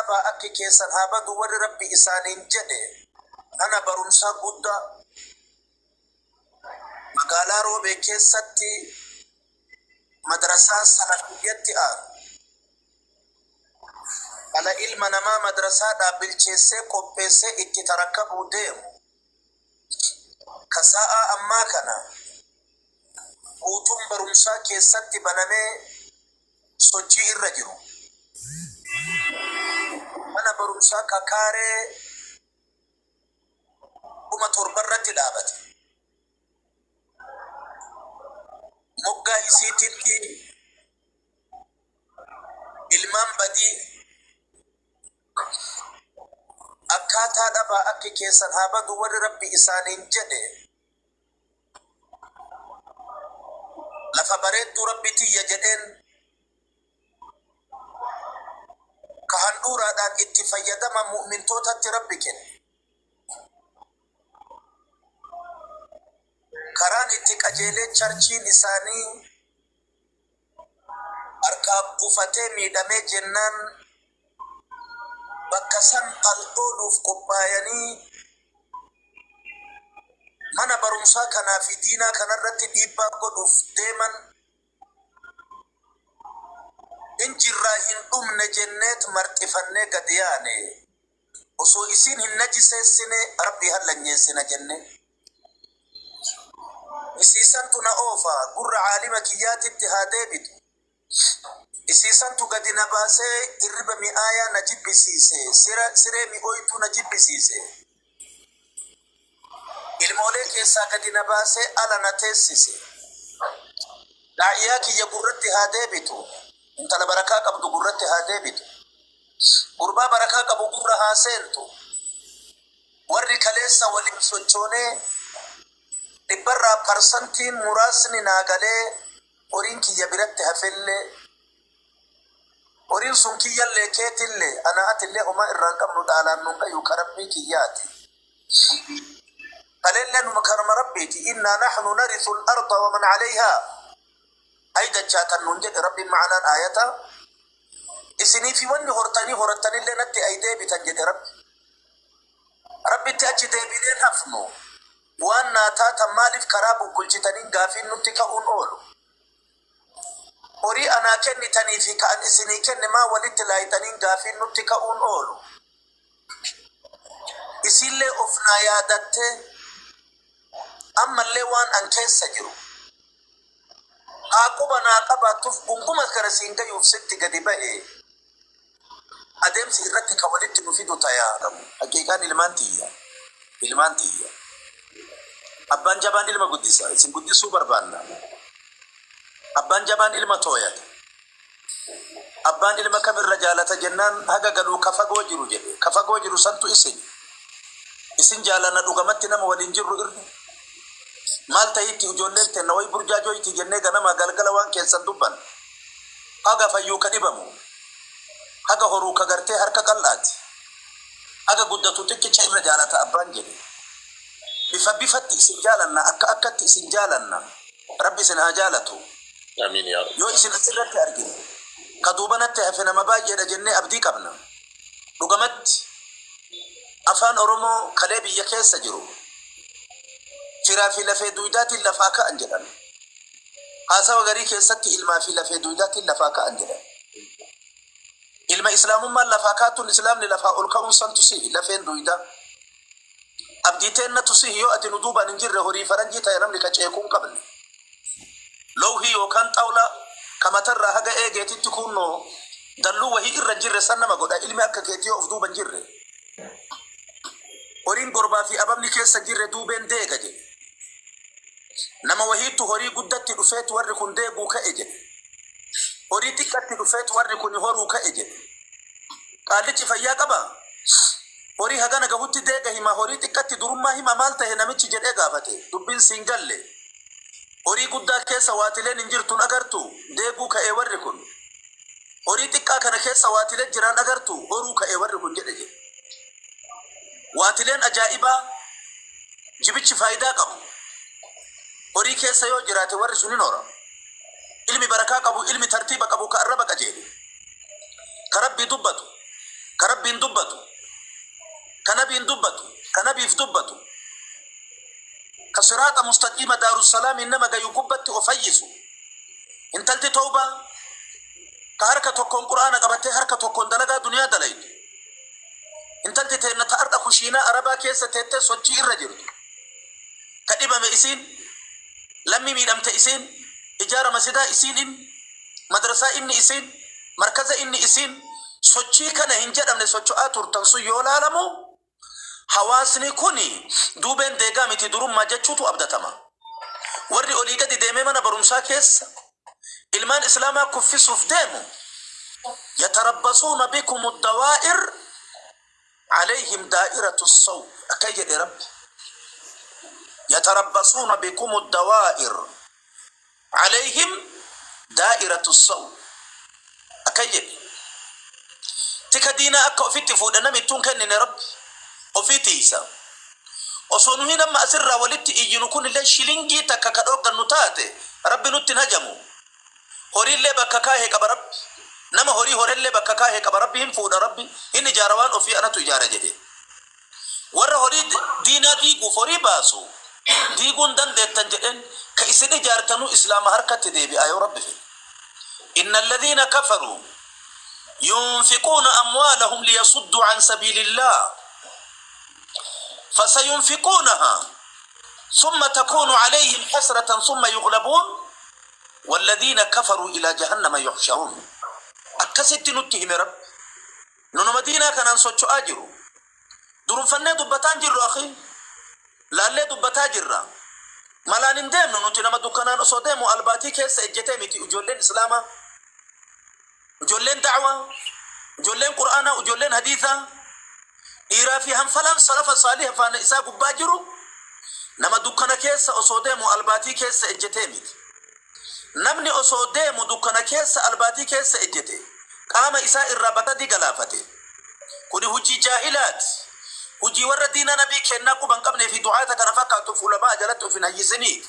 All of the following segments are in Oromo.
dhaba akki keessan haa badu warri rabbi isaaniin jedhe ana barumsa guddaa magaalaa Roobee keessatti madrasaa salafiyyatti ala ilma namaa madrasaa dhaabilcheessee qopheessee itti tarakkabuu deemu kasaa'aa ammaa kana guutuun barumsaa keessatti banamee sochii irra jiru mana barumsaa kakaaree kuma torbarratti dhaabate moggaa isiititti ilmaan badii akkaataa dhabaa akki keessan haa badu warri rabbi isaaniin jedhe lafa bareedduu rabbi tiyya jedheen ka handhuuraadhaan itti fayyadama mu'mintootatti rabbi kenne karaan itti qajeelee charchiin isaanii harkaa buufatee miidhamee jennaan bakka san qal'ooluuf qophaayanii mana barumsaa kanaa fi diinaa kanarratti dhiibbaa godhuuf deeman injirraa hin dhumne jenneet marxifannee gad yaane osoo isiin hin najiseessine rabbi hallanyeessina jenne isiisantu na oofa gurra caalima kiyyaatitti haa deebitu isiisantu gadi na baasee irriba mi'aayaa na jibbisiise siree mi'ooytuu na jibbisiise ilmoolee keessaa gadi na baasee ala na teessise daa'iyaa kiyya gurratti haa deebitu intala barakaa qabdu gurratti haa deebitu gurbaa barakaa qabu gurra haa seentu warri kaleessa waliin sochoonee dhibbarraa parsantiin muraasni naagalee horiin kiyya biratti hafellee horiin sun kiyyallee keetillee anaatillee homaa irraan qabnu dhaalaan nun qayyuu karabbii kiyyaati kaleellee numa karama rabbiiti innaa naxnu narithu al-arda waman calayhaa ay dachaatan nun jedhe rabbiin macanaan aayata isinii fi wanni hortanii horattanillee natti ay deebitan jedhe rabbitti achi deebineen hafnu waan naataatan maaliif karaa bubbulchitaniin gaafiin nutti ka'uun oolu horii anaa kennitanii fi ka'an isinii kenne maa walitti laayitaniin gaafiin nutti ka'uun oolu isillee of naa yaadatte ammallee waan an keessa jiru haaquba naa qabaattuuf gunguma gara siin gayuuf sitti gadi ba'e adeemsi irratti ka walitti nu fidu tayaaramu haqiiqaan ilmaan tiyya abbaan jabaan ilma guddisa isin guddisuu barbaanna abbaan jabaan ilma tooyata abbaan ilma kamirra jaalata jennaan haga galuu kafagoo jiru jedhe kafagoo jiru santu isin jaalana dhugamatti nama waliin jirru irra maal ta'itti ijoolleen tenna way burjaajoyti jennee ganama galgala waan keessan dubban haga fayyuu ka dhibamu haga horuu ka gartee harka qal'aati haga guddatu xiqqicha irra jaalata abbaan jedhe bifatti isin jaalanna akkatti isin jaalanna rabbi isin haa jaalatu amiin yaa rabbi yoo isin asirratti argine ka duubanatti hafe nama baay'eedha jennee abdii qabna dhugamatti afaan oromoo kalee biyya keessa jiru firaa fi lafee duwidaatiin lafaa ka'an jedhan haasawa garii keessatti ilmaa fi lafee duwidaatiin lafaa ka'an jedhan ilma islaamummaan lafaa kaatuun islaamni lafaa ol ka'uun santu sihi lafeen duwidaa abdiiteenna tusihi yoo ati nu duubaan hin jirre horii faranjii ta'e namni ka ceekuun qabne lowhii yookaan xawla kamatarraa haga eegeetitti kunnoo dalluu wahii irra jirre san nama godha ilmi akka keetii of duuban jirre horiin gorbaa fi ababni keessa jirre duubeen deega jedhe nama wahiittu horii guddatti dhufeetu warri kun deeguu ka'e jedhe horii xiqqatti dhufeetu warri kun horuu ka'e jedhe qaallichi fayyaa qaba horii hagana gahutti deega hima horii xiqqatti durummaa hima maal ta'e namichi jedhee gaafate dubbiin siin galle horii guddaa keessa waatileen hin jirtun agartu deeguu ka'e warri kun horii xiqqaa kana keessa waatileen jiraan agartu horuu ka'e warri kun jedhe waatileen ajaa'ibaa jibichi faayidaa qabu horii keessa yoo jiraate warri sun hin hora ilmi barakaa qabu ilmi tartiiba qabu ka arraba qajeele ka rabbii dubbatu كرب دبته كنبي دبته كنبي في دبته كصراط مستقيم دار السلام إنما جاي قبت وفيسوا إن تلت توبة كهركة تكون قرآن قبته هركة تكون دلقة دنيا دليل إن تلت تين تأرد خشينا أربا كيسة تيت سوتشي الرجل كديما مئسين لمي ميدم تئسين إجارة مسجد إسين مدرسة إني إسين مركز إني إسين سوتشي كان هنجد من سوتشات ورتنسو يولا لمو حواسني كوني دوبين ديغا متي دروم ما جتشوتو أبدا تما وري أوليغا دي ديمي من برمسا كيس إلمان إسلاما كفي صف ديمو يتربصون بكم الدوائر عليهم دائرة الصوت أكيد يا رب يتربصون بكم الدوائر عليهم دائرة الصوت أكيد تكدينا أكا أفيت فودنا متون كنن رب أفيت إيسا وصنوهي لما أسر ولدت إيجنكون اللي شلنجي تككدوغ النتات رب نتن هجمو هوري اللي بككاهي كبرب نما هوري اللي بككاهي كبربهم فود ربي إن جاروان أفي أنا تجارة جدي ورا هوري دينا ديقو فوري باسو ديقون دن ديتن جدن كإسن جارتنو إسلام حركة ديبي آيو ربي إن الذين كفروا ينفقون أموالهم ليصدوا عن سبيل الله فسينفقونها ثم تكون عليهم حسرة ثم يغلبون والذين كفروا إلى جهنم يحشرون أكست نتهم رب نونو مدينة كان نسوچو آجرو درون فنه دبتان جرو أخي لالي دبتا جرا ملان اندام نونو تنما دكانان أصدامو الباتي كيس اجتامي ميتي أجولين إسلاما أجولين دعوة أجولين قرآن أجولين حديثا إيرا في هم فلان صرف صالح فانا إسا قباجرو نما دكانا كيس أصدامو الباتي كيس اجتامي نمني أصدامو دكانا كيس الباتي كيس اجتامي قام إسا إرابطة دي غلافتي كوني هجي جاهلات هجي ورد دينا نبي كناكو بنقبني في دعاتك نفاقاتو فولما جلتو في نهيزني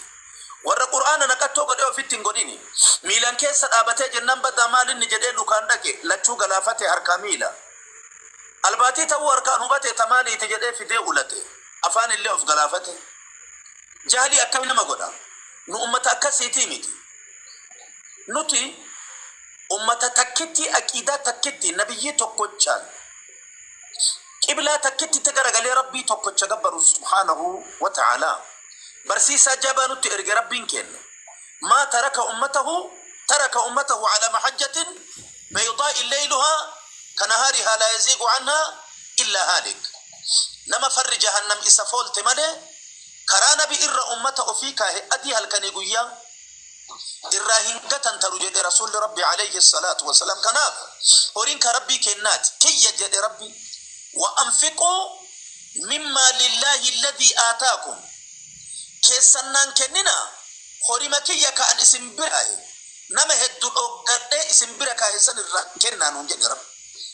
ورد قرآن نكتو قدو في التنقليني ميلان كيسا آبتي جنن بدا مالين نجدين لكاندك لچو غلافتي هركاميلا الباتي تو هركانو باتي تمالي تجدين في دي غلتي أفان اللي أف غلافتي جاهلي أكامي نما قدا نو أمتا أكاسيتي ميتي نوتي أمتا تكتي أكيدا تكتي نبيي توقوچان قبلة تكتي تغرغلي ربي توقوچ غبر سبحانه وتعالى برسيسا جابانو تئرغ ربين كن ما ترك أمته على محجة بيضاء ليلها كنهارها لا يزيغ عنها إلا هالك نما فر جهنم إسفول تمالي كرانا بإر أمته فيك أدي هالكنيقيا إراهن قتن ترجد رسول ربي عليه الصلاة والسلام كناف ورينك ربي كنات كي يجد ربي وأنفقوا مما لله الذي آتاكم كيسنان كننا خوريما كي يكا أن اسم برهي نما هدو الأقرد اسم برهي سن كننا ننجد رب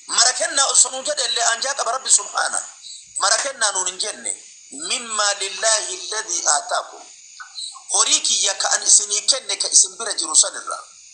مركنا أصنوجد اللي أنجاك برب سبحانه مركنا ننجد مما لله الذي آتاكم خوريكي يكا أن اسمي كنك اسم برهي رسول الله